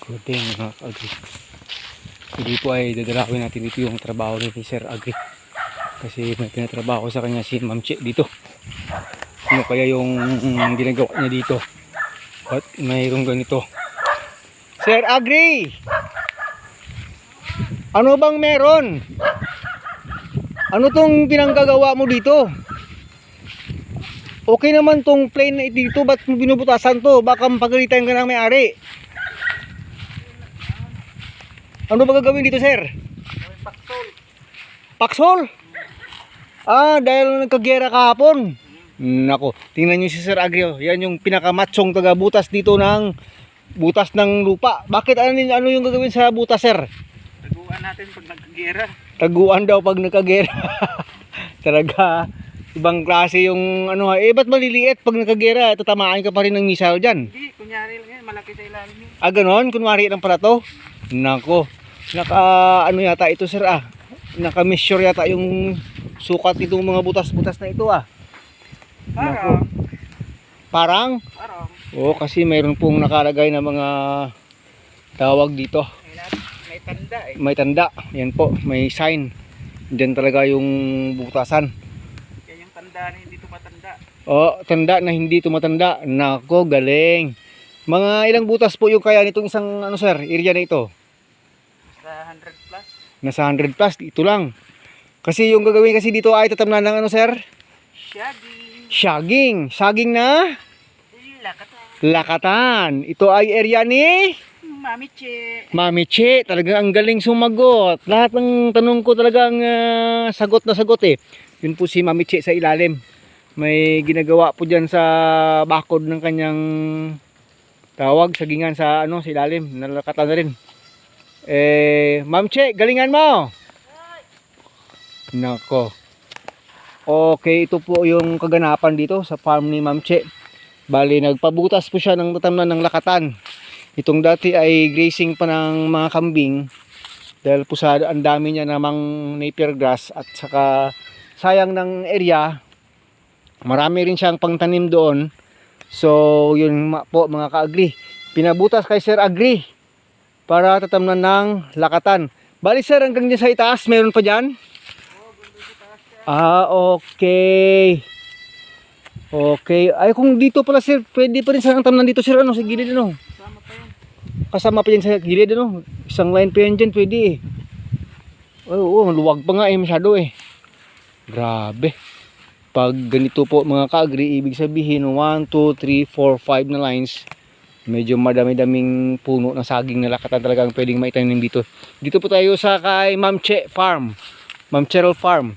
Good day mga ka-agri. Hindi po ay dadalawin natin dito yung trabaho ni Sir Agri. Kasi may tinatrabaho sa kanya si Ma'am Che dito. Ano kaya yung ginagawa niya dito? At mayroong ganito. Sir Agri! Ano bang meron? Ano tong pinanggagawa mo dito? Okay naman tong plane na dito, ba't mo binubutasan to? Baka mapagalitan ka ng may-ari. Ano ba gagawin dito, sir? Paksol. Paksol? Ah, dahil nagkagera kahapon. Nako, tingnan nyo si Sir Agri. Yan yung pinakamatsong taga-butas dito ng butas ng lupa. Bakit ano yung gagawin sa butas, sir? Taguan natin pag nagkagera. Taguan daw pag nagkagera. Talaga, ibang klase yung ano. Ba't maliliit pag nagkagera? Tatamaan ka pa rin ng missile dyan. Hindi, kunyari lang yan. Malaki sa ilalim yun. Ah, ganon? Kunwari lang pala to? Nako, ano yata ito, sir, naka-measure yata yung sukat nitong mga butas-butas na ito, Nako. Parang? Oo, kasi mayroon pong nakalagay na mga tawag dito. May tanda eh. May tanda, yan po, may sign. Diyan talaga yung butasan. Yan yung tanda na hindi tumatanda. Oo, tanda na hindi tumatanda. Nako, galing. Mga ilang butas po yung kaya nitong isang, sir, area na ito? Sa 100 plus. Nasa 100 plus, ito lang. Kasi yung gagawin kasi dito ay tatamnan ng sir? Shagging. Saging na? Lakatan. Lakatan. Ito ay area ni? Mami Che. Mami Che. Talaga ang galing sumagot. Lahat ng tanong ko talagang sagot na sagot eh. Yun po si Mami Che sa ilalim. May ginagawa po dyan sa bakod ng kanyang tawag, sagingan sa sa ilalim. Nalakatan na rin. Ma'am Che, galingan mo. Nako. Okay, ito po yung kaganapan dito sa farm ni Ma'am Che. Bali, nagpabutas po siya ng tatamnan ng lakatan. Itong dati ay grazing pa ng mga kambing. Dahil po sa ang dami niya namang napier grass at saka sayang ng area. Marami rin siyang pangtanim doon. So, yun po mga ka-agri. Pinabutas kay Sir Agri para tatamnan ng lakatan. Bali sir, hanggang dyan sa itaas, meron pa dyan? Ah, okay. Okay. Ay, kung dito pala sir, pwede pa rin sa tamnan dito sir, sa gilid Kasama pa yun. Kasama pa yan sa gilid Isang line pa yan dyan, pwede eh. Oo, luwag pa nga masyado eh. Grabe. Pag ganito po mga ka-agri, ibig sabihin 1, 2, 3, 4, 5 na lines. Medyo madami-daming puno ng saging na lakatan talagang pwedeng maitanim dito. Dito po tayo sa kay Ma'am Che Farm. Ma'am Cheryl Farm.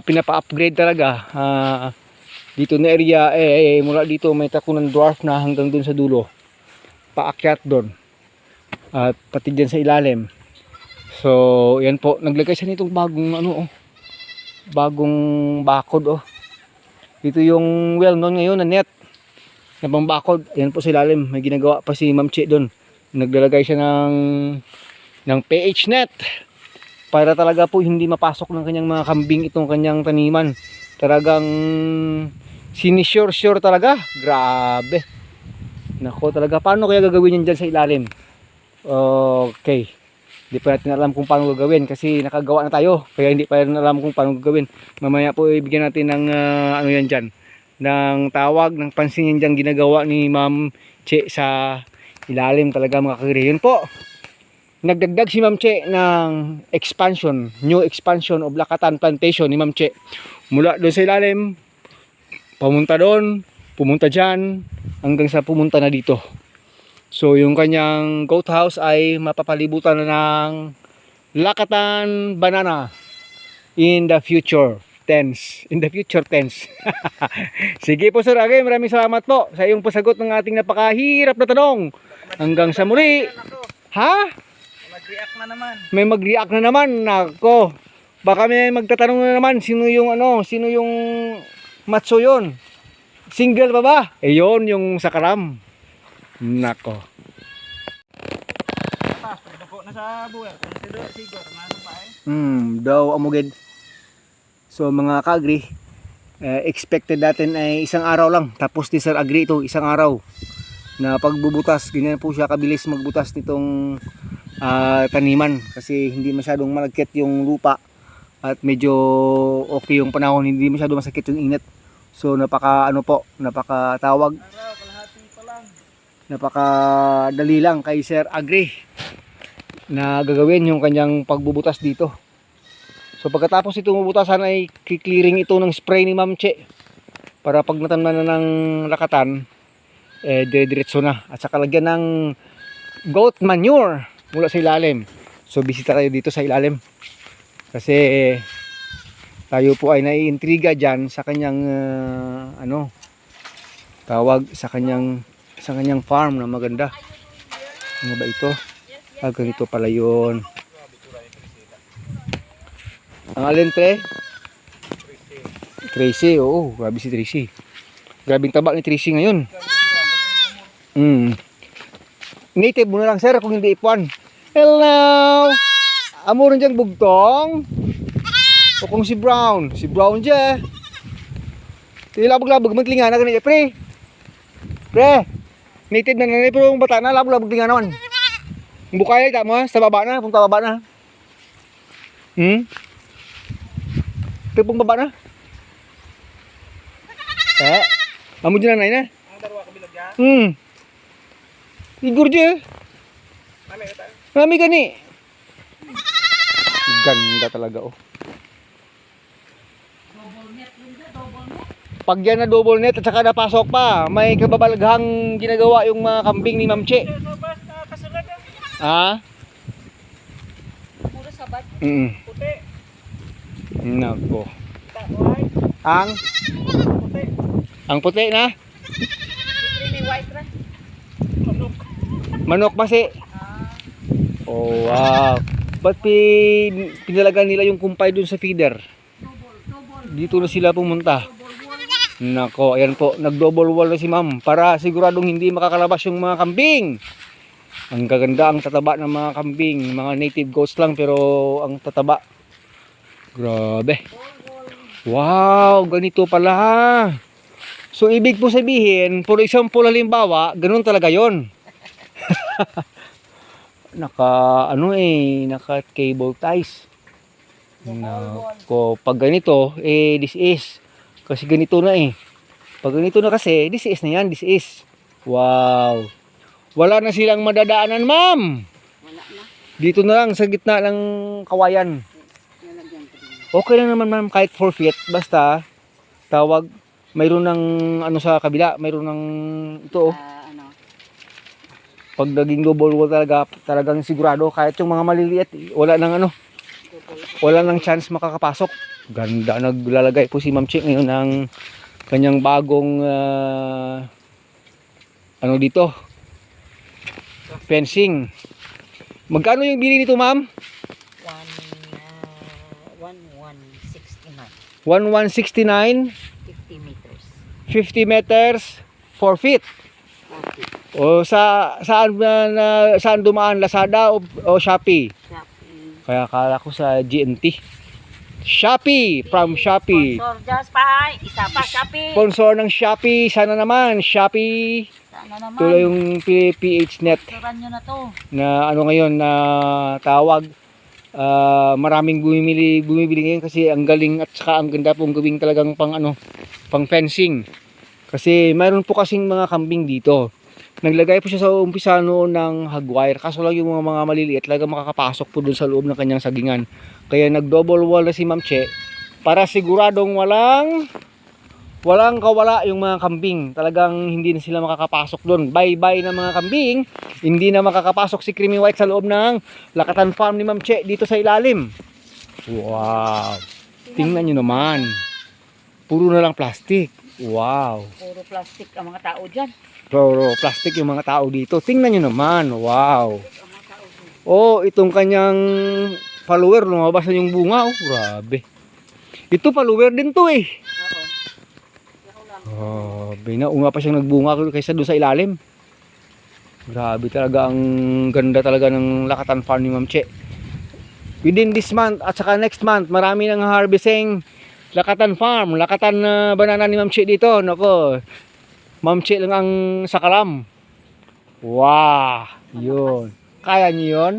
Pinapa-upgrade talaga. Dito na area, mula dito may tako ng dwarf na hanggang dun sa dulo. Paakyat doon. At pati dyan sa ilalim. So, yan po. Naglagay siya nitong bagong bagong bakod Dito yung well-known ngayon na net na pambakod. Ayan po sa ilalim. May ginagawa pa si Ma'am Che doon. Naglalagay siya ng PH net para talaga po hindi mapasok ng kanyang mga kambing itong kanyang taniman. Talagang sinisure talaga. Grabe. Nako talaga. Paano kaya gagawin yan dyan sa ilalim? Okay. Hindi pa natin alam kung paano gagawin kasi nakagawa na tayo. Kaya hindi pa natin alam kung paano gagawin. Mamaya po ibigyan natin ng yan dyan. Ng tawag, ng pansin yan dyan ginagawa ni Ma'am Che sa ilalim talaga mga kagri. Yun po. Nagdagdag si Ma'am Che ng expansion, new expansion of lakatan plantation ni Ma'am Che. Mula doon sa ilalim, pumunta doon, pumunta dyan, hanggang sa pumunta na dito. So yung kanyang goat house ay mapapalibutan na ng lakatan banana in the future tense. Sige po Sir Agri, maraming salamat po sa iyong pasagot ng ating napakahirap na tanong. Hanggang sa muli. Ha? Mag-react na naman. May mag-react na naman. Nako. Baka may magtatanong na naman sino yung macho yun. Single pa ba? Yun yung sakaram. Nako. Tapos, pagdako na sa buwer. Siguro, masok pa Daw amugid. So mga ka-agri, expected natin ay isang araw lang. Tapos ni Sir Agri ito, isang araw. na pagbubutas. Ganyan po siya kabilis magbutas nitong taniman kasi hindi masyadong malagkit yung lupa at medyo okay yung panahon, hindi masyadong masakit yung init. So napaka napakatawag, Kalahati pa lang. napakadali lang kay Sir Agri na gagawin yung kanyang pagbubutas dito. So pagkatapos itong bubutasan ay clearing ito ng spray ni Ma'am Che para pag natamnan na ng lakatan diretso na, at saka lagyan ng goat manure mula sa ilalim. So bisita tayo dito sa ilalim kasi tayo po ay naiintriga dyan sa kanyang tawag sa kanyang farm na maganda. Ano ba ito? Ganito pala yun. Ang alin, pre? Tracy, oo, grabe si Tracy. Grabing taba ni Tracy ngayon. Native mo na lang, sir, kung hindi ipuan. Hello! Amo rin diyang bugtong. O kung si Brown dyan. Labog-labog, maglinga na ganito, pre. Pre, native na nanay, pero yung bata na, labog-labog linga naman. Yung bukay, tama, sa baba na, punta baba na. Tipong baba na. Amo dyan nanay na. Ang darwa kabilag yan. Igor dyan. Mami ito. Mami gani. Ganda talaga, oh. Pag yan na double net at saka napasok pa, may kababalaghang ginagawa yung mga kambing ni Ma'am Che. Ano ba? Kasunod na. Puro sabat. Puti. Nako. Kita mo ay. Puti. Ang puti na. May white ra. Manok masi. Oh, wow. Ba't pinalagan nila yung kumpay dun sa feeder? Dito na sila pumunta. Nako, ayan po, nag-double wall na si ma'am para siguradong hindi makakalabas yung mga kambing. Ang gaganda ang tataba ng mga kambing, mga native goats lang pero ang tataba. Grabe. Wow, ganito pala. So ibig po sabihin, for example halimbawa, ganun talaga yon. Naka cable ties. Nako, pag ganito, this is kasi ganito na eh. Pag ganito na kasi, this is na yan, this is. Wow. Wala na silang madadaanan, ma'am. Wala na. Dito na lang, sa gitna ng kawayan. Lalagyan ko din. Okay lang naman, ma'am, kahit 4 feet. Basta, tawag, mayroon ng sa kabila, mayroon ng ito, oh. Pag naging double wall talagang sigurado, kahit yung mga maliliit, wala nang chance makakapasok. Ganda, naglalagay po si Ma'am Che ngayon ng kanyang bagong dito, fencing. Magkano yung bili nito, ma'am? 1169. 1169. 50 meters. 50 meters, 4 feet. O saan dumaan, Lazada o Shopee? Shopee. Kaya akala ko sa GNT. Shopee, from Shopee. Sponsor just pa. Isa pa Shopee. Sponsor ng Shopee, sana naman Shopee. Sana naman. Tuloy yung PHnet Sponsoran nyo na to. na ngayon na tawag. Maraming bumibili ngayon kasi ang galing at saka ang ganda pong gawing talagang pang fencing. Kasi mayroon po kasing mga kambing dito. Naglagay po siya sa umpisa noon ng hagwire. Kaso lang yung mga maliliit talagang makakapasok po dun sa loob ng kanyang sagingan. Kaya nag-double wall na si Ma'am Che para siguradong walang kawala yung mga kambing. Talagang hindi na sila makakapasok doon. Bye-bye na mga kambing. Hindi na makakapasok si Creamy White sa loob ng Lakatan Farm ni Ma'am Che dito sa ilalim. Wow. Tingnan nyo naman. Puro na lang plastic. Wow. Puro plastic ang mga tao dyan. Puro plastic yung mga tao dito. Tingnan nyo naman. Wow. Oh, itong kanyang follower, lumabas na yung bunga. Oh, grabe. Ito follower din to eh. Oo. Naunga pa siyang nagbunga kaysa doon sa ilalim. Grabe talaga, ang ganda talaga ng Lakatan Farm ni Ma'am Che. Within this month at saka next month, marami nang harvesting Lakatan Farm, Lakatan banana ni Ma'am Che dito. Nako, Ma'am Che lang ang sakalam. Wow! Yun. Kaya niyo yun?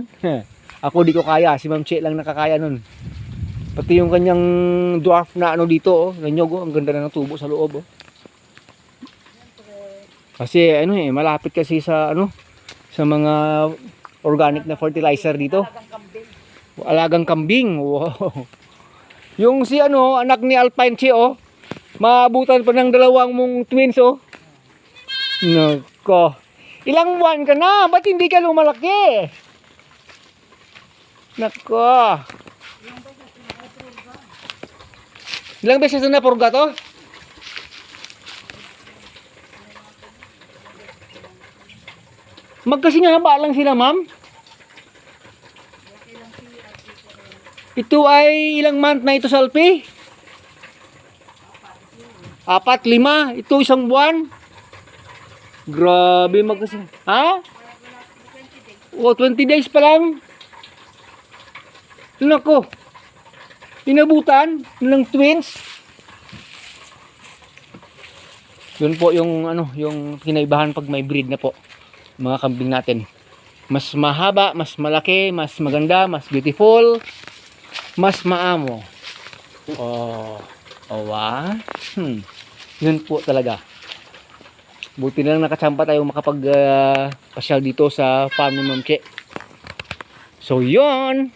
Ako di ko kaya. Si Ma'am Che lang nakakaya nun. Pati yung kanyang dwarf na ano dito, oh. Nanyog, oh. Ang ganda na ng tubo sa loob, oh. Kasi ano malapit kasi sa ano, sa mga organic na fertilizer dito. Alagang kambing. Wow. Yung si ano, anak ni Alpine Che, oh. Maabutan pa ng dalawang mong twins, oh. Nako. Ilang buwan ka na? Ba't hindi ka lumalaki? Nako. Ilang beses na napurga to? Magkasing haba lang sila, ma'am? Ito ay ilang month na ito, Salpi? 4, 5. Ito isang buwan. Grabe magkasing. Ha? O, 20 days pa lang. Nako. Inabutan ng twins. Yun po yung ano, yung kinaibahan pag may breed na po. Mga kambing natin. Mas mahaba, mas malaki, mas maganda, mas beautiful, mas maamo. Oh, wa. Yun po talaga. Buti na lang nakachampa tayo makapag pasyal dito sa farm ni Ma'am Che. So yun.